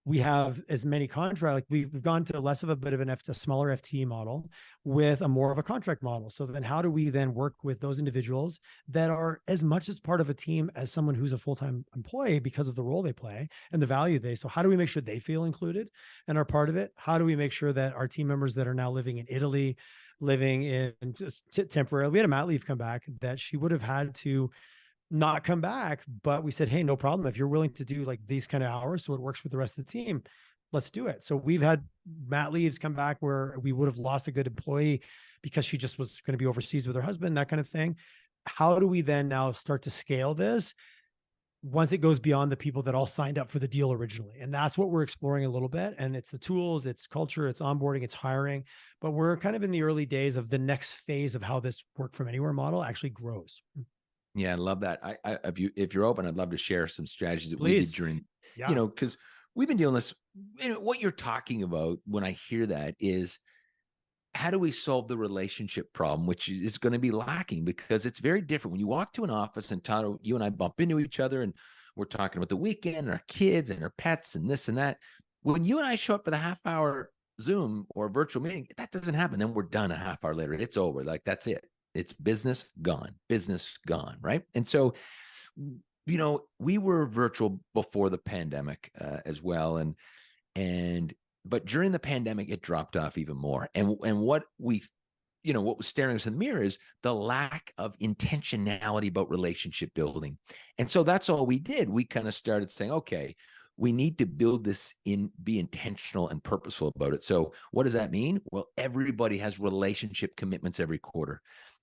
we have as many contract, like we've gone to less of a bit of a smaller FTE model with a more of a contract model. So then how do we then work with those individuals that are as much as part of a team as someone who's a full-time employee because of the role they play and the value so how do we make sure they feel included and are part of it? How do we make sure that our team members that are now living in Italy, living in just temporarily, we had a mat leave come back that she would have had to not come back, but we said, hey, no problem. If you're willing to do like these kind of hours, so it works with the rest of the team, let's do it. So we've had mat leaves come back where we would have lost a good employee because she just was going to be overseas with her husband, that kind of thing. How do we then now start to scale this once it goes beyond the people that all signed up for the deal originally? And that's what we're exploring a little bit. And it's the tools, it's culture, it's onboarding, it's hiring, but we're kind of in the early days of the next phase of how this work from anywhere model actually grows. Yeah, I love that. If you're open, I'd love to share some strategies that we did during, because we've been dealing this. What you're talking about when I hear that is, how do we solve the relationship problem, which is going to be lacking because it's very different when you walk to an office and Tyler, you and I bump into each other and we're talking about the weekend and our kids and our pets and this and that. When you and I show up for the half-hour Zoom or virtual meeting, that doesn't happen. Then we're done a half hour later. It's over. Like that's it. It's business gone, right? And so, we were virtual before the pandemic as well. But during the pandemic, it dropped off even more. And what what was staring us in the mirror is the lack of intentionality about relationship building. And so that's all we did. We kind of started saying, okay, we need to build this be intentional and purposeful about it. So what does that mean? Well, everybody has relationship commitments every quarter.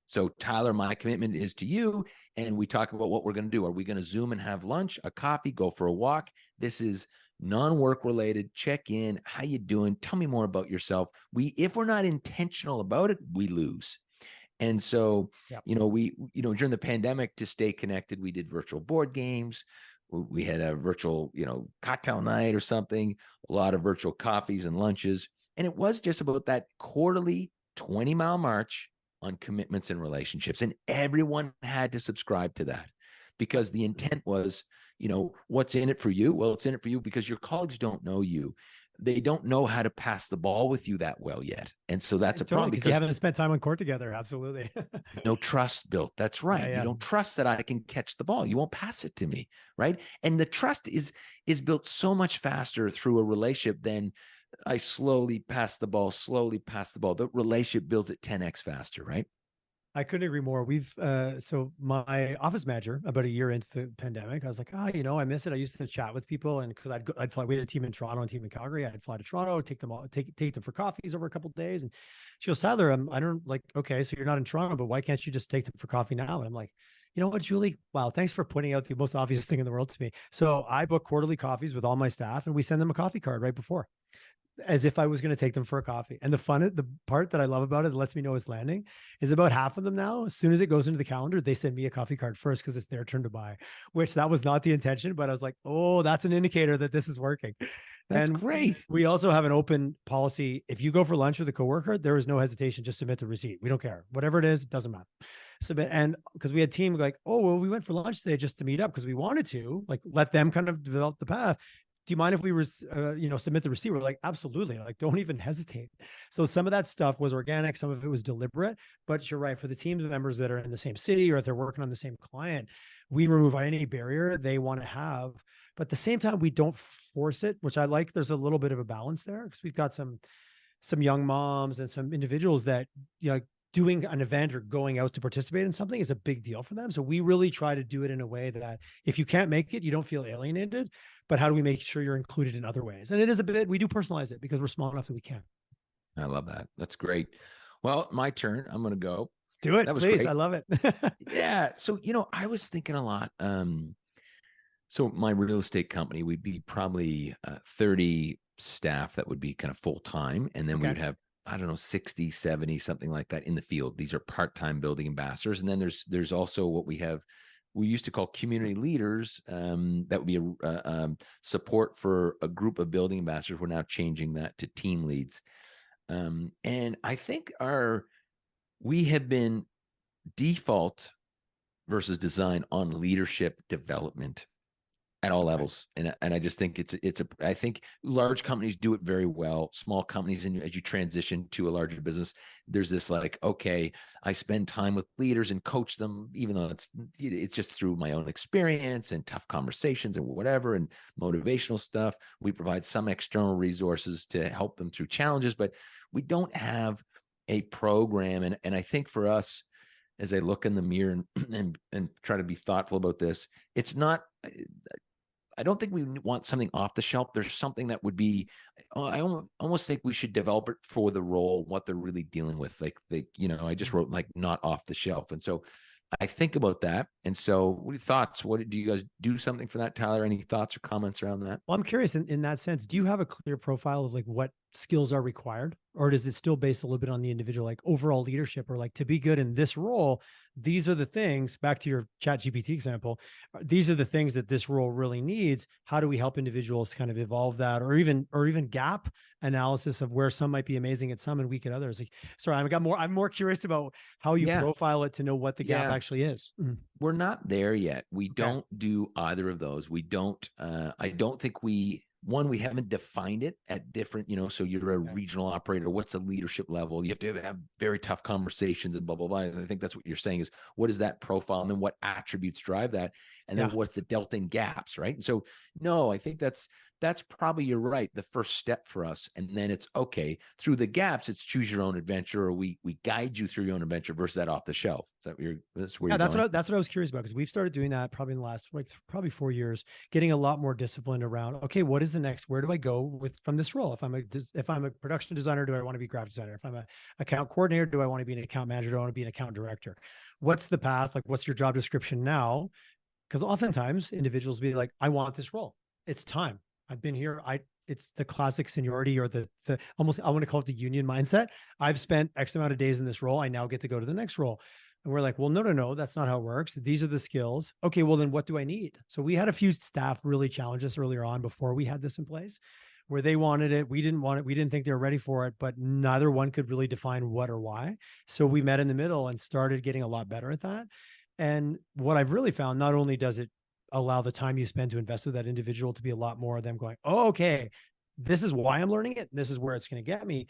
So Tyler, my commitment is to you, and we talk about what we're going to do. Are we going to Zoom and have lunch, a coffee, go for a walk? This is non-work related. Check in. How you doing? Tell me more about yourself. If we're not intentional about it, we lose. And so, we during the pandemic, to stay connected, we did virtual board games. We had a virtual, cocktail night or something, a lot of virtual coffees and lunches. And it was just about that quarterly 20-mile march on commitments and relationships. And everyone had to subscribe to that because the intent was, what's in it for you? Well, it's in it for you because your colleagues don't know you. They don't know how to pass the ball with you that well yet. And so that's a problem because you haven't spent time on court together. Absolutely. No trust built. That's right. You don't trust that I can catch the ball. You won't pass it to me. Right. And the trust is built so much faster through a relationship than I slowly pass the ball. The relationship builds it 10x faster. Right. I couldn't agree more. So my office manager, about a year into the pandemic, I was like, I miss it. I used to chat with people, and because I'd fly. We had a team in Toronto and a team in Calgary. I'd fly to Toronto, take them for coffees over a couple of days. And she goes, Tyler, I don't like. Okay, so you're not in Toronto, but why can't you just take them for coffee now? And I'm like, you know what, Julie? Wow, thanks for pointing out the most obvious thing in the world to me. So I book quarterly coffees with all my staff, and we send them a coffee card right before. as if I was going to take them for a coffee. And the part that I love about it, that lets me know it's landing, is about half of them now, as soon as it goes into the calendar, they send me a coffee card first because it's their turn to buy, which that was not the intention, but I was like, oh, that's an indicator that this is working. That's And great. we also have an open policy. If you go for lunch with a coworker, there is no hesitation. Just submit the receipt. We don't care. Whatever it is, it doesn't matter. Submit. And because we had team like, oh, well, we went for lunch today just to meet up because we wanted to, like, let them kind of develop the path. Do you mind if we submit the receipt? We're like, absolutely. Like, don't even hesitate. So some of that stuff was organic. Some of it was deliberate, but you're right. For the team members that are in the same city or if they're working on the same client, we remove any barrier they want to have. But at the same time, we don't force it, which I like. There's a little bit of a balance there because we've got some young moms and some individuals that, doing an event or going out to participate in something is a big deal for them. So we really try to do it in a way that if you can't make it, you don't feel alienated, but how do we make sure you're included in other ways? And it is we do personalize it because we're small enough that we can. I love that. That's great. Well, my turn. I'm going to go. Do it, that was please. great. I love it. Yeah. So, I was thinking a lot. So my real estate company, we'd be probably 30 staff that would be kind of full-time. And then we would have, I don't know, 60, 70, something like that in the field. These are part-time building ambassadors. And then there's also what we used to call community leaders. That would be a support for a group of building ambassadors. We're now changing that to team leads. And I think we have been default versus design on leadership development at all levels. And I just think I think large companies do it very well. Small companies, and as you transition to a larger business, there's this like, okay, I spend time with leaders and coach them, even though it's just through my own experience and tough conversations and whatever, and motivational stuff. We provide some external resources to help them through challenges, but we don't have a program. And I think for us, as I look in the mirror and try to be thoughtful about this, it's not, I don't think we want something off the shelf. There's something that would be, I almost think we should develop it for the role, what they're really dealing with. Like, I just wrote like not off the shelf. And so I think about that. And so what are your thoughts? What do you guys do something for that, Tyler? Any thoughts or comments around that? Well, I'm curious in that sense, do you have a clear profile of like what skills are required, or is it still based a little bit on the individual, like overall leadership, or like to be good in this role, these are the things, back to your ChatGPT example, these are the things that this role really needs. How do we help individuals kind of evolve that, or even gap analysis of where some might be amazing at some and weak at others? Like, sorry, I'm more curious about how you profile it to know what the gap actually is. We're not there yet. We don't do either of those. We don't, I don't think we haven't defined it at different, so you're a regional operator. What's the leadership level? You have to have very tough conversations and blah, blah, blah. And I think that's what you're saying is, what is that profile? And then what attributes drive that? And then what's the delta and gaps, right? And so, no, I think that's probably, you're right, the first step for us. And then it's okay, through the gaps, it's choose your own adventure, or we guide you through your own adventure versus that off the shelf. Is that where you're going? That's what I was curious about, because we've started doing that probably in the last probably 4 years, getting a lot more disciplined around, okay, what is the next, where do I go from this role? If I'm a production designer, do I want to be graphic designer? If I'm an account coordinator, do I want to be an account manager? Do I want to be an account director? What's the path? Like, what's your job description now? Because oftentimes individuals be like, I want this role. It's time. I've been here. It's the classic seniority, or the almost, I want to call it the union mindset. I've spent X amount of days in this role. I now get to go to the next role. And we're like, well, no, that's not how it works. These are the skills. Okay, well then what do I need? So we had a few staff really challenge us earlier on before we had this in place, where they wanted it. We didn't want it. We didn't think they were ready for it, but neither one could really define what or why. So we met in the middle and started getting a lot better at that. And what I've really found, not only does it allow the time you spend to invest with that individual to be a lot more of them going, oh, okay, this is why I'm learning it. This is where it's going to get me.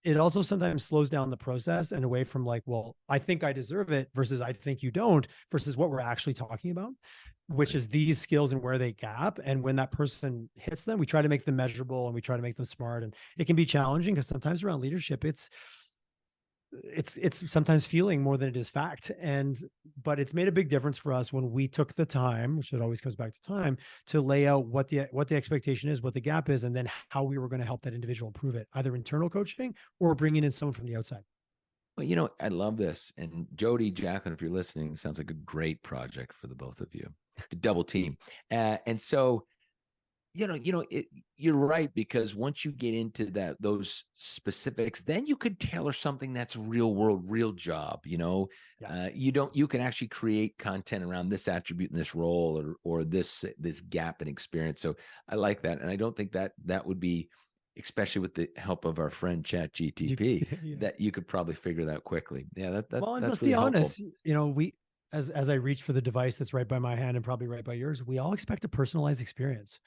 It also sometimes slows down the process and away from like, well, I think I deserve it versus I think you don't, versus what we're actually talking about, which is these skills and where they gap. And when that person hits them, we try to make them measurable and we try to make them smart. And it can be challenging because sometimes around leadership, it's sometimes feeling more than it is fact. But it's made a big difference for us when we took the time, which it always comes back to time, to lay out what the expectation is, what the gap is, and then how we were going to help that individual improve it, either internal coaching or bringing in someone from the outside. Well, I love this. And Jody, Jacqueline, if you're listening, it sounds like a great project for the both of you to double team. And so You're right, because once you get into those specifics, then you could tailor something that's real world, real job. Yeah. You can actually create content around this attribute in this role, or this gap in experience. So I like that, and I don't think that would be, especially with the help of our friend ChatGPT, Yeah. that you could probably figure that quickly. Yeah, Well, and that's let's really be helpful. honest, we, as I reach for the device that's right by my hand and probably right by yours, we all expect a personalized experience.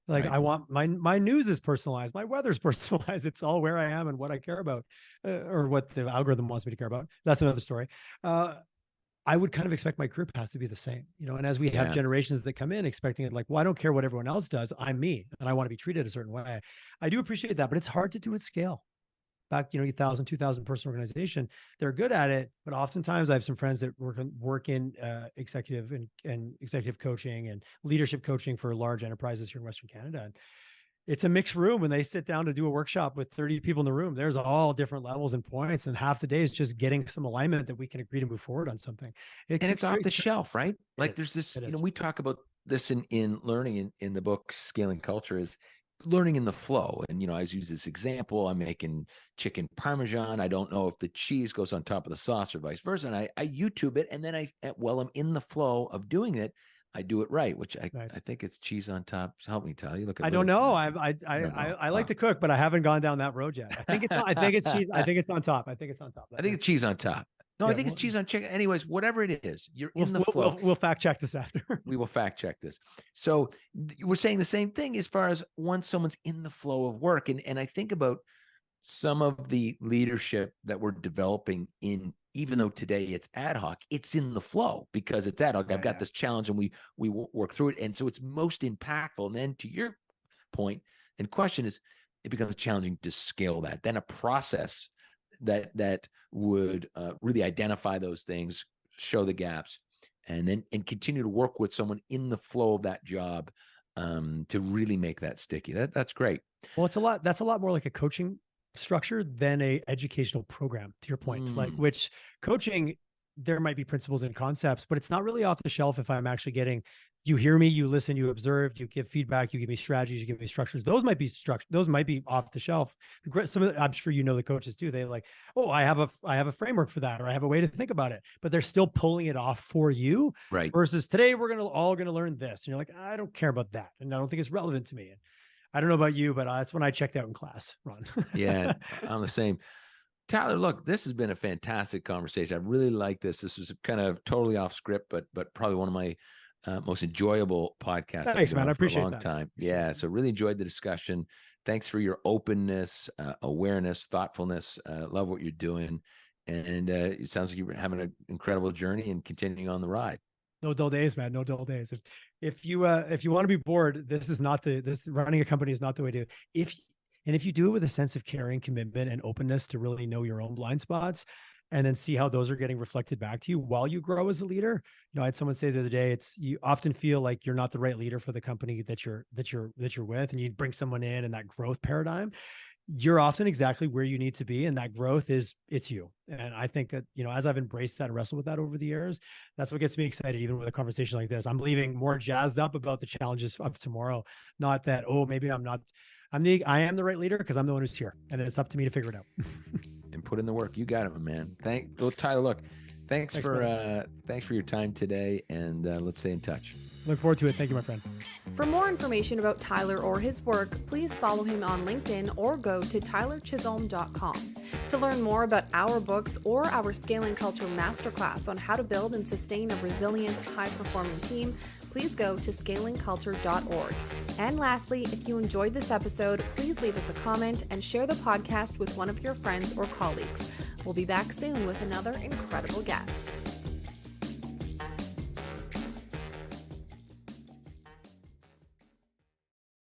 Like, Right. I want my news is personalized, my weather's personalized. It's all where I am and what I care about, or what the algorithm wants me to care about. That's another story. I would kind of expect my career path to be the same, and as we have Yeah. generations that come in expecting it, like, well, I don't care what everyone else does. I'm me and I want to be treated a certain way. I do appreciate that, but it's hard to do at scale. Back, 1,000, 2,000 person organization, they're good at it. But oftentimes I have some friends that work in executive and executive coaching and leadership coaching for large enterprises here in Western Canada. And it's a mixed room when they sit down to do a workshop with 30 people in the room. There's all different levels and points, and half the day is just getting some alignment that we can agree to move forward on something. And it's off the shelf, right? Like, there's this, It is. we talk about this in learning in the book Scaling Culture, is learning in the flow. And, I use this example. I'm making chicken Parmesan. I don't know if the cheese goes on top of the sauce or vice versa. And I YouTube it. And then while I'm in the flow of doing it, I do it right, which Nice. I think it's cheese on top. So help me, Tyler. You look at I don't know. I No. like to cook, but I haven't gone down that road yet. I think it's cheese. I think it's on top. I think it's on top. I think it's cheese on top. No, Yeah, I think it's cheese on chicken. Anyways, whatever it is, you're in the flow. We'll fact check this after. We will fact check this. So we're saying the same thing as far as once someone's in the flow of work. And I think about some of the leadership that we're developing even though today it's ad hoc, it's in the flow because it's ad hoc. Yeah, I've got this challenge and we work through it. And so it's most impactful. And then to your point and question is, it becomes challenging to scale that. Then a process that would really identify those things, show the gaps, and continue to work with someone in the flow of that job to really make that sticky. That's great. Well, that's a lot more like a coaching structure than a educational program, to your point. Like, which coaching, there might be principles and concepts, but it's not really off the shelf. If I'm actually getting, you hear me, you listen, you observe, you give feedback, you give me strategies, you give me structures. Those might be those might be off the shelf. I'm sure the coaches too. They're like, oh, I have a framework for that, or I have a way to think about it, but they're still pulling it off for you. Right. Versus today, we're all gonna learn this, and you're like, I don't care about that, and I don't think it's relevant to me. I don't know about you, but that's when I checked out in class, Ron. Yeah, I'm the same. Tyler, look, this has been a fantastic conversation. I really like this. This was kind of totally off script, but probably one of my most enjoyable podcasts. Thanks, man. I appreciate for a long that. time. Yeah, so really enjoyed the discussion. Thanks for your openness, awareness, thoughtfulness. Love what you're doing, and it sounds like you're having an incredible journey and continuing on the ride. No dull days, man. No dull days. If you want to be bored, this running a company is not the way to. If you do it with a sense of caring, commitment, and openness to really know your own blind spots, and then see how those are getting reflected back to you while you grow as a leader. I had someone say the other day, you often feel like you're not the right leader for the company that you're with, and you bring someone in that growth paradigm. You're often exactly where you need to be. And that growth it's you. And I think that, as I've embraced that and wrestled with that over the years, that's what gets me excited, even with a conversation like this. I'm leaving more jazzed up about the challenges of tomorrow. Not that, oh, maybe I'm not, I am the right leader because I'm the one who's here, and it's up to me to figure it out. And put in the work. You got it, man. Tyler, look, thanks for your time today. And let's stay in touch. Look forward to it. Thank you, my friend. For more information about Tyler or his work, please follow him on LinkedIn or go to tylerchisholm.com. To learn more about our books or our Scaling Culture Masterclass on how to build and sustain a resilient, high-performing team, please go to scalingculture.org. And lastly, if you enjoyed this episode, please leave us a comment and share the podcast with one of your friends or colleagues. We'll be back soon with another incredible guest.